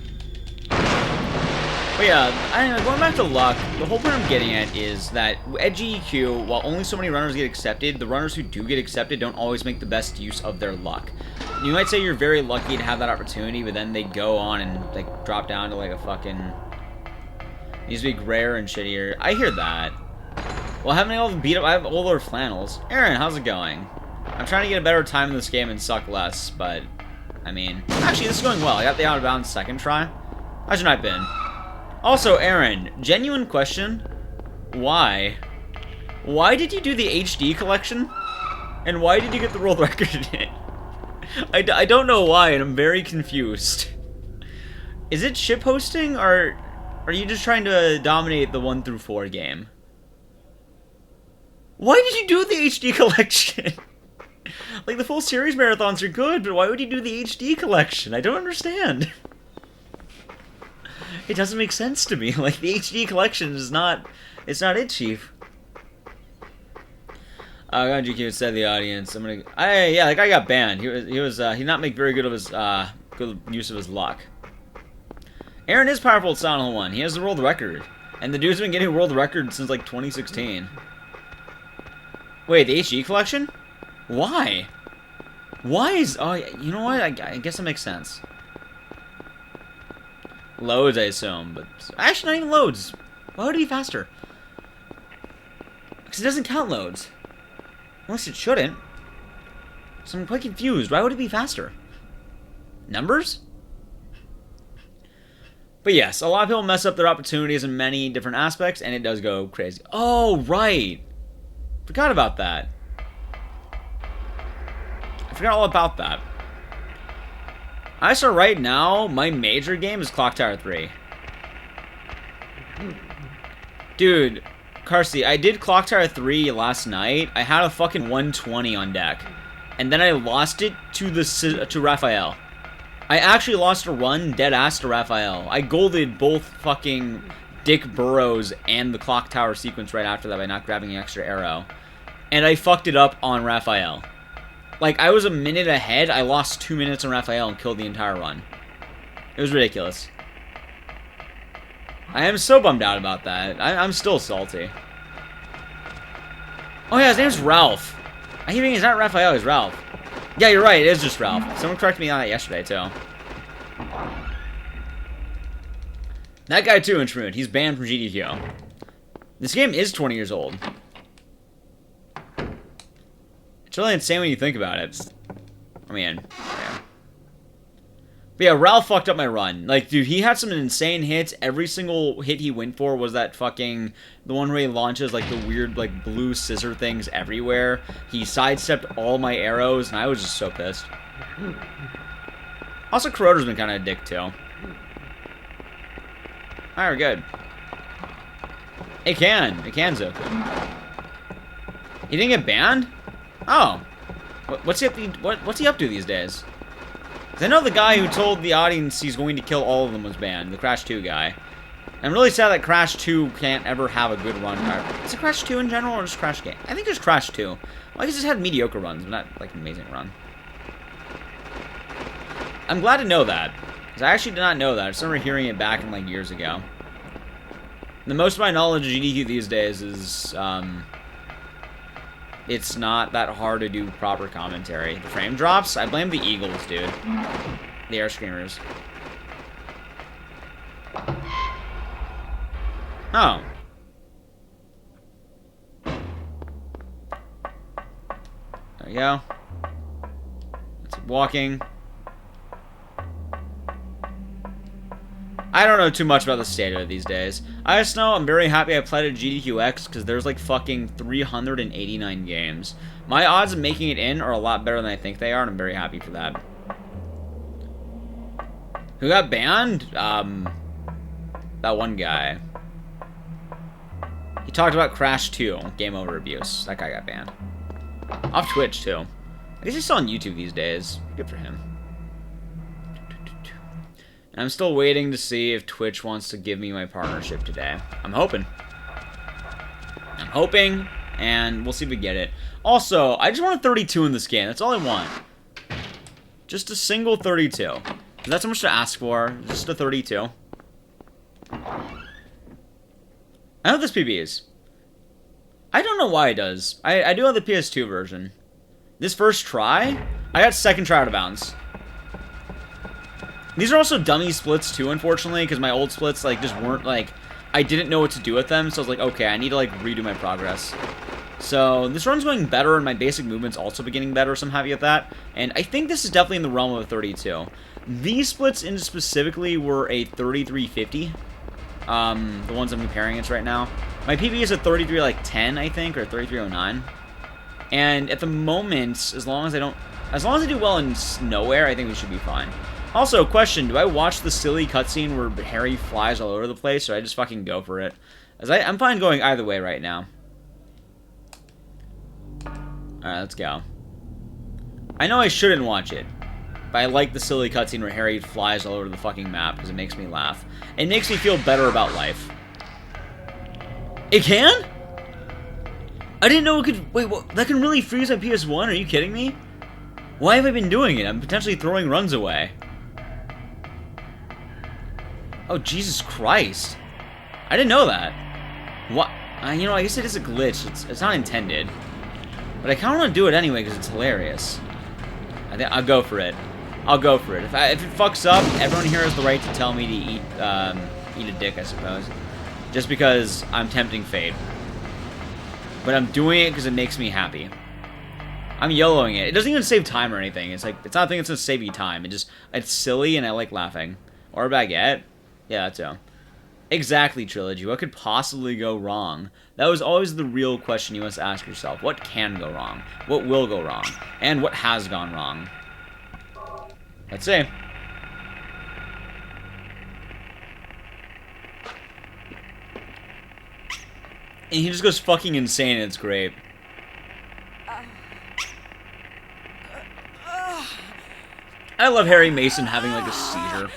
But yeah, going back to luck, the whole point I'm getting at is that at GEQ, while only so many runners get accepted, the runners who do get accepted don't always make the best use of their luck. You might say you're very lucky to have that opportunity, but then they go on and, like, drop down to, like, a fucking... needs to be grayer and shittier. I hear that. Well, having all the beat up, I have older flannels. Aaron, how's it going? I'm trying to get a better time in this game and suck less, but, I mean... Actually, this is going well. I got the out of bounds second try. How's your night been? Also, Aaron, genuine question. Why? Why did you do the HD collection? And why did you get the world record in it? I don't know why, and I'm very confused. Is it ship hosting, or are you just trying to dominate the 1 through 4 game? Why did you do the HD collection? Like, the full series marathons are good, but why would you do the HD collection? I don't understand. It doesn't make sense to me. Like, the HD collection is not... it's not it, Chief. GQ said the audience. Yeah, that guy got banned. He did not make very good of his, good use of his luck. Aaron is powerful at Silent Hill 1. He has the world record. And the dude's been getting a world record since, like, 2016. Wait, the HD collection? Why? Why is... oh, you know what? I guess that makes sense. Loads, I assume, but... actually, not even loads. Why would it be faster? Because it doesn't count loads. Unless it shouldn't. So I'm quite confused. Why would it be faster? Numbers? But yes, a lot of people mess up their opportunities in many different aspects, and it does go crazy. Oh, right! Forgot about that. I forgot all about that. So right now, my major game is Clock Tower 3. Dude, Carsey, I did Clock Tower 3 last night. I had a fucking 120 on deck. And then I lost it to Raphael. I actually lost a run dead ass to Raphael. I golded both fucking Dick Burrows and the Clock Tower sequence right after that by not grabbing an extra arrow. And I fucked it up on Raphael. Like, I was a minute ahead, I lost 2 minutes on Raphael and killed the entire run. It was ridiculous. I am so bummed out about that. I'm still salty. Oh yeah, his name's Ralph. I keep thinking it's not Raphael, it's Ralph. Yeah, you're right, it is just Ralph. Someone corrected me on that yesterday, too. That guy too, Inchmoon. He's banned from GDQ. This game is 20 years old. It's really insane when you think about it. I mean, yeah. But yeah, Ralph fucked up my run. Like, dude, he had some insane hits. Every single hit he went for was that fucking... the one where he launches, like, the weird, like, blue scissor things everywhere. He sidestepped all my arrows, and I was just so pissed. Also, Corroder's been kind of a dick, too. Alright, we're good. It can. It can, Zoku. He didn't get banned? Oh. What's he up to these days? 'Cause I know the guy who told the audience he's going to kill all of them was banned, the Crash 2 guy. I'm really sad that Crash 2 can't ever have a good run. Is it Crash 2 in general, or just Crash game? I think there's Crash 2. Well, I guess it's had mediocre runs, but not, like, an amazing run. I'm glad to know that. Because I actually did not know that. I just remember hearing it back in, like, years ago. The most of my knowledge of GDQ these days is, it's not that hard to do proper commentary. The frame drops? I blame the Eagles, dude. The air screamers. Oh. There we go. Let's keep walking. I don't know too much about the state of it these days. I just know I'm very happy I played at GDQX because there's like fucking 389 games. My odds of making it in are a lot better than I think they are, and I'm very happy for that. Who got banned? That one guy. He talked about Crash 2, game over abuse. That guy got banned. Off Twitch, too. I guess he's still on YouTube these days. Good for him. And I'm still waiting to see if Twitch wants to give me my partnership today. I'm hoping. And we'll see if we get it. Also, I just want a 32 in this game. That's all I want. Just a single 32. That's how much to ask for. Just a 32. I know this PB is. I don't know why it does. I do have the PS2 version. This first try, I got second try out of bounds. These are also dummy splits too, unfortunately, because my old splits like just weren't like, I didn't know what to do with them, so I was like, okay, I need to like redo my progress. So this run's going better, and my basic movement's also beginning better, so I'm happy with that. And I think this is definitely in the realm of a 32. These splits in specifically were a 3350. The ones I'm comparing against right now. My PB is a 33 like 10, I think, or 3309. And at the moment, as long as I do well in nowhere, I think we should be fine. Also, question, do I watch the silly cutscene where Harry flies all over the place, or I just fucking go for it? As I'm fine going either way right now. Alright, let's go. I know I shouldn't watch it, but I like the silly cutscene where Harry flies all over the fucking map because it makes me laugh. It makes me feel better about life. It can? I didn't know it could... Wait, what? That can really freeze my PS1? Are you kidding me? Why have I been doing it? I'm potentially throwing runs away. Oh, Jesus Christ. I didn't know that. What? You know, I guess it is a glitch. It's not intended. But I kind of want to do it anyway because it's hilarious. I think I'll go for it. I'll go for it. If it fucks up, everyone here has the right to tell me to eat a dick, I suppose. Just because I'm tempting fate. But I'm doing it because it makes me happy. I'm YOLOing it. It doesn't even save time or anything. It's like, it's not a thing that's going to save you time. It's silly and I like laughing. Or a baguette. Yeah, that too. Exactly, Trilogy. What could possibly go wrong? That was always the real question you must ask yourself. What can go wrong? What will go wrong? And what has gone wrong? Let's see. And he just goes fucking insane and it's great. I love Harry Mason having like a seizure.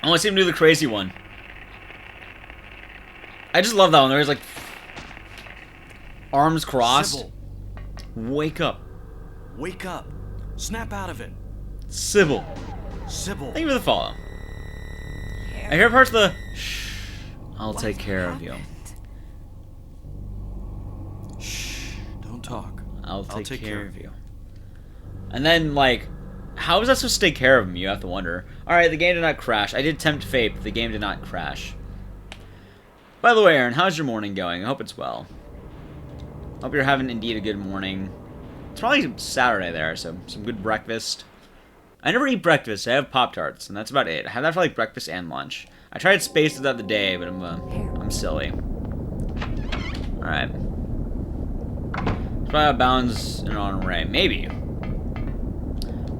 I want to see him do the crazy one. I just love that one. There's like arms crossed. Sybil. Wake up. Wake up. Snap out of it. Sybil. Sybil. Thank you for the follow. I hear parts of the shh. I'll take care of you. Shh. Don't talk. I'll take care of you. And then, like, how is that supposed to take care of him? You have to wonder. Alright, the game did not crash. I did tempt fate, but the game did not crash. By the way, Aaron, how's your morning going? I hope it's well. Hope you're having indeed a good morning. It's probably Saturday there, so some good breakfast. I never eat breakfast. I have Pop-Tarts, and that's about it. I have that for like breakfast and lunch. I tried space throughout the day, but I'm silly. Alright. It's probably out of bounds and on array. Maybe.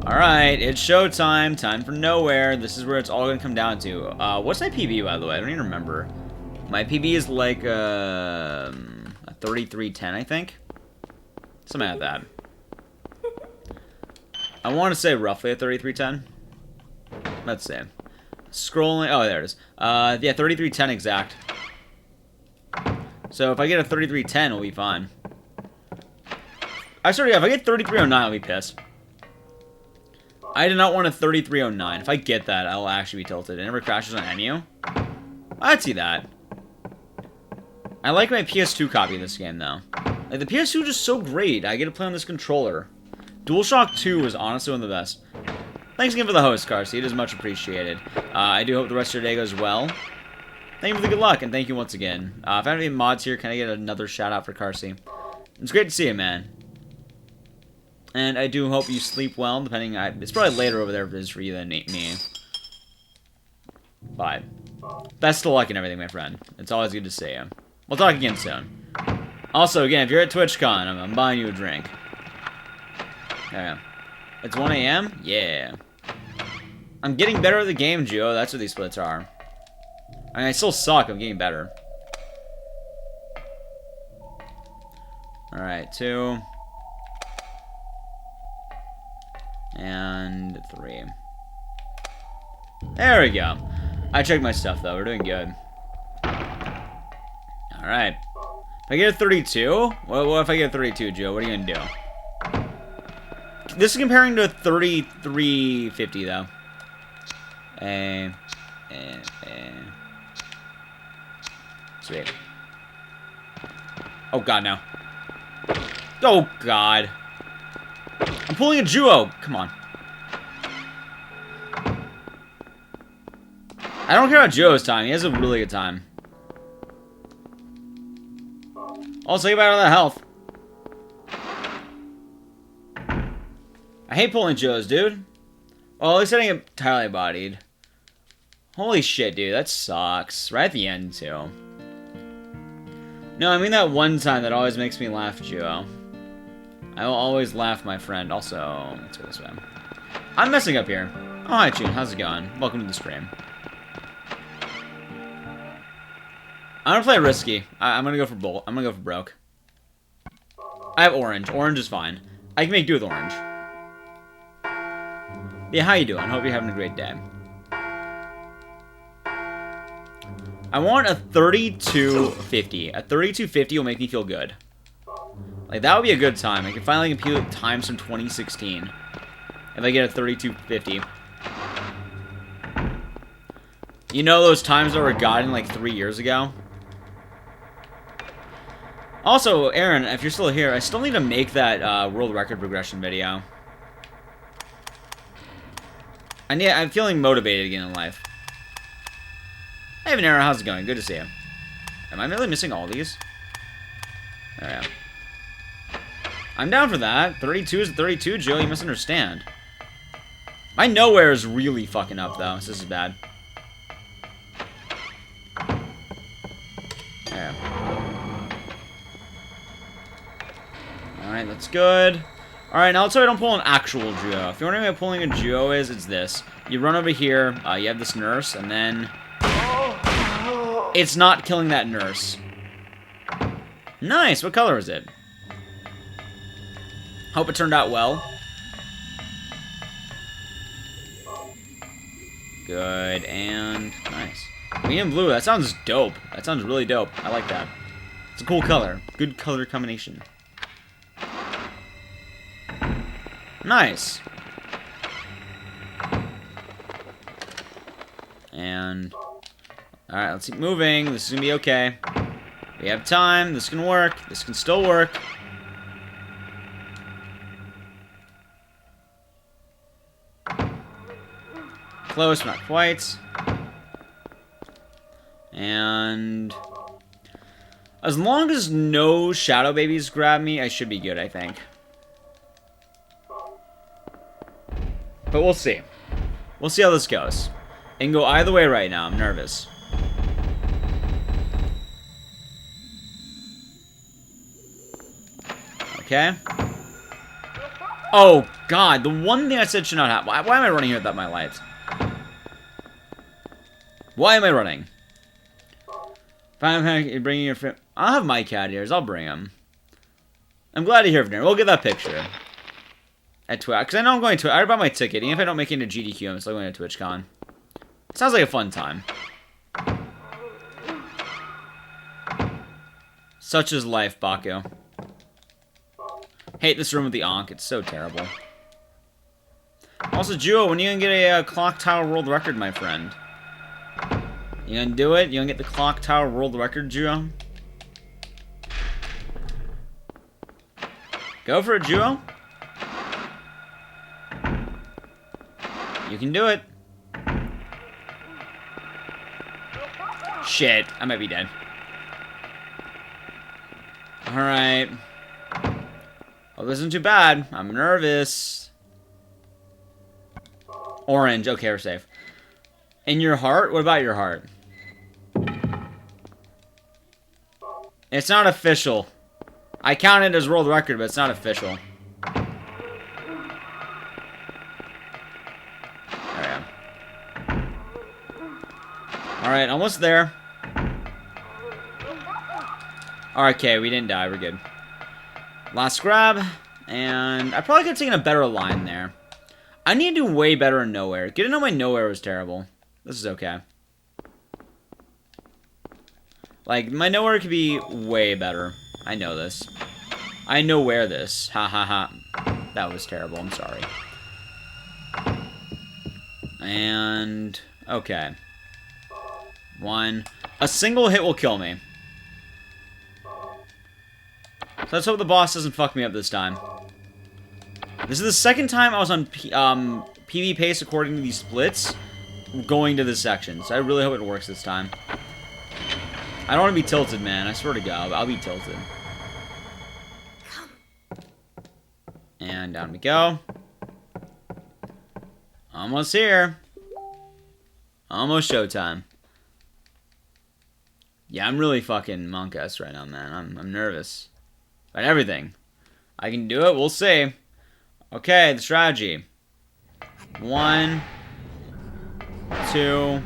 Alright, it's showtime. Time for nowhere. This is where it's all going to come down to. What's my PB, by the way? I don't even remember. My PB is like a 3310, I think. Something like that. I want to say roughly a 3310. Let's see. Scrolling. Oh, there it is. Yeah, 3310 exact. So if I get a 3310, it'll be fine. Actually, yeah, if I get 3309, I'll be pissed. I do not want a 3309. If I get that, I'll actually be tilted. It never crashes on MU. I'd see that. I like my PS2 copy of this game, though. Like, the PS2 is just so great. I get to play on this controller. DualShock 2 is honestly one of the best. Thanks again for the host, Carsey. It is much appreciated. I do hope the rest of your day goes well. Thank you for the good luck, and thank you once again. If I have any mods here, can I get another shout-out for Carsey? It's great to see you, man. And I do hope you sleep well, depending... it's probably later over there if it is for you than me. Bye. Best of luck and everything, my friend. It's always good to see you. We'll talk again soon. Also, again, if you're at TwitchCon, I'm buying you a drink. There you go. It's 1 a.m.? Yeah. I'm getting better at the game, Gio. That's what these splits are. I mean, I still suck. I'm getting better. Alright, 2. And 3. There we go. I checked my stuff, though. We're doing good. Alright. If I get a 32? What if I get a 32, Joe? What are you going to do? This is comparing to a 3350, though. Sweet. Oh, God, no. Oh, God. I'm pulling a duo. Come on. I don't care about Joe's time. He has a really good time. Also, get back to that health. I hate pulling Joe's, dude. Well, at least I didn't get entirely bodied. Holy shit, dude. That sucks. Right at the end, too. No, I mean that one time that always makes me laugh, Joe. I will always laugh, my friend. Also, let's go this way. I'm messing up here. Oh, hi, June. How's it going? Welcome to the stream. I'm gonna play risky. I'm gonna go for bolt. I'm gonna go for broke. I have orange. Orange is fine. I can make do with orange. Yeah, how you doing? Hope you're having a great day. I want a 3250. A 3250 will make me feel good. Like, that would be a good time. I can finally compute times from 2016. If I get a 3250. You know those times that were gotten like 3 years ago? Also, Aaron, if you're still here, I still need to make that world record progression video. I'm feeling motivated again in life. Hey, Aaron, how's it going? Good to see you. Am I really missing all these? There we go. I'm down for that. 32 is 32, Joe. You misunderstand. My nowhere is really fucking up, though. So this is bad. There. Alright, that's good. Alright, now let's say I don't pull an actual Geo. If you're wondering what pulling a Geo is, it's this. You run over here, you have this nurse, and then... It's not killing that nurse. Nice! What color is it? Hope it turned out well. Good, and nice. Green and blue, that sounds dope. That sounds really dope. I like that. It's a cool color. Good color combination. Nice. And... Alright, let's keep moving. This is gonna be okay. We have time. This can work. This can still work. Close, but not quite. And... As long as no shadow babies grab me, I should be good, I think. But we'll see. We'll see how this goes. It can go either way right now. I'm nervous. Okay. Oh, God. The one thing I said should not happen. Why am I running here without my lights? Why am I running? You're bringing your friend. I'll have my cat ears. I'll bring him. I'm glad to hear from you. We'll get that picture. At Twitch. Because I know I'm going to... I already bought my ticket. Even if I don't make it into GDQ, I'm still going to TwitchCon. Sounds like a fun time. Such is life, Baku. Hate this room with the Ankh. It's so terrible. Also, Juo, when are you gonna get a Clock Tower World Record, my friend? You gonna do it? You gonna get the Clock Tower World Record, Juo? Go for it, Juo. You can do it. Shit, I might be dead. Alright. Oh, this isn't too bad. I'm nervous. Orange. Okay, we're safe. In your heart? What about your heart? It's not official. I count it as world record, but it's not official. There we go. Alright, almost there. Okay, we didn't die. We're good. Last grab. And I probably could have taken a better line there. I need to do way better in nowhere. Getting on my nowhere was terrible. This is okay. Like, my nowhere could be way better. I know this. I know where this. Ha ha ha. That was terrible. I'm sorry. And... okay. One. A single hit will kill me. So let's hope the boss doesn't fuck me up this time. This is the second time I was on PB pace according to these splits going to this section. So I really hope it works this time. I don't want to be tilted, man. I swear to God, I'll be tilted. And down we go. Almost here. Almost showtime. Yeah, I'm really fucking monk-ass right now, man. I'm nervous. About everything. I can do it, we'll see. Okay, the strategy. 1, 2...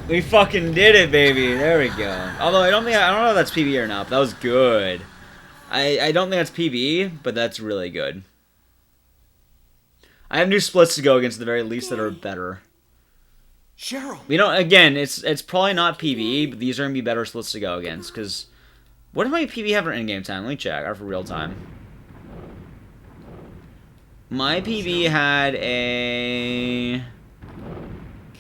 We fucking did it, baby. There we go. Although I don't know if that's PB or not, but that was good. I don't think that's PB, but that's really good. I have new splits to go against at the very least that are better. Cheryl. We don't. Again, it's probably not PB, but these are gonna be better splits to go against. Cause what did my PB have for in-game time? Let me check. Or for real time. My PB had a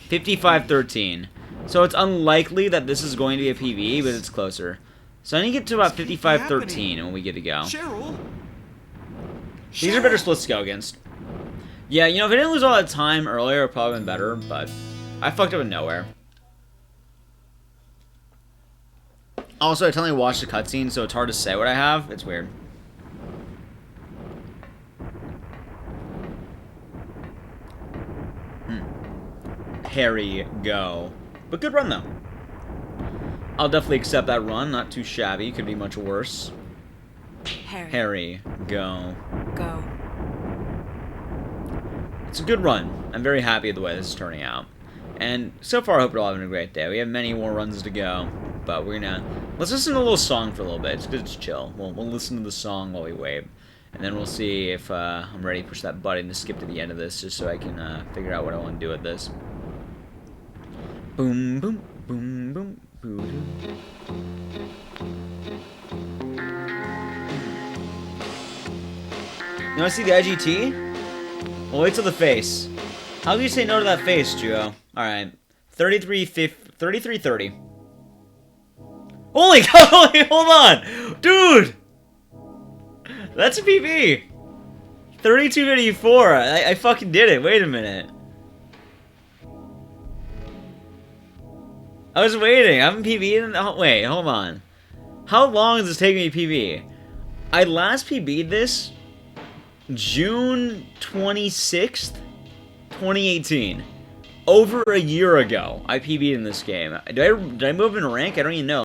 55-13. So it's unlikely that this is going to be a PB, but it's closer. So I need to get to about 55-13 when we get to go. Cheryl. These are better splits to go against. Yeah, you know, if I didn't lose all that time earlier, it would probably been better, but I fucked up in nowhere. Also, I totally watched the cutscene, so it's hard to say what I have. It's weird. Harry, go. But good run, though. I'll definitely accept that run. Not too shabby. Could be much worse. Harry, go. Go. It's a good run. I'm very happy with the way this is turning out. And so far, I hope you're all having a great day. We have many more runs to go. But we're gonna... let's listen to a little song for a little bit. It's because it's chill. We'll listen to the song while we wave. And then we'll see if I'm ready to push that button to skip to the end of this, just so I can figure out what I want to do with this. Boom, boom, boom, boom, boom. You want to see the IGT? Well, wait till the face. How can you say no to that face, Juo? Alright. 33-30. Holy cow! Hold on! Dude! That's a PB! 32-54. I fucking did it. Wait a minute. I was waiting. I haven't PB'd. Oh, wait, hold on. How long does this take me to PB? I last PB'd this June 26th, 2018. Over a year ago, I PB'd in this game. Did I move in rank? I don't even know.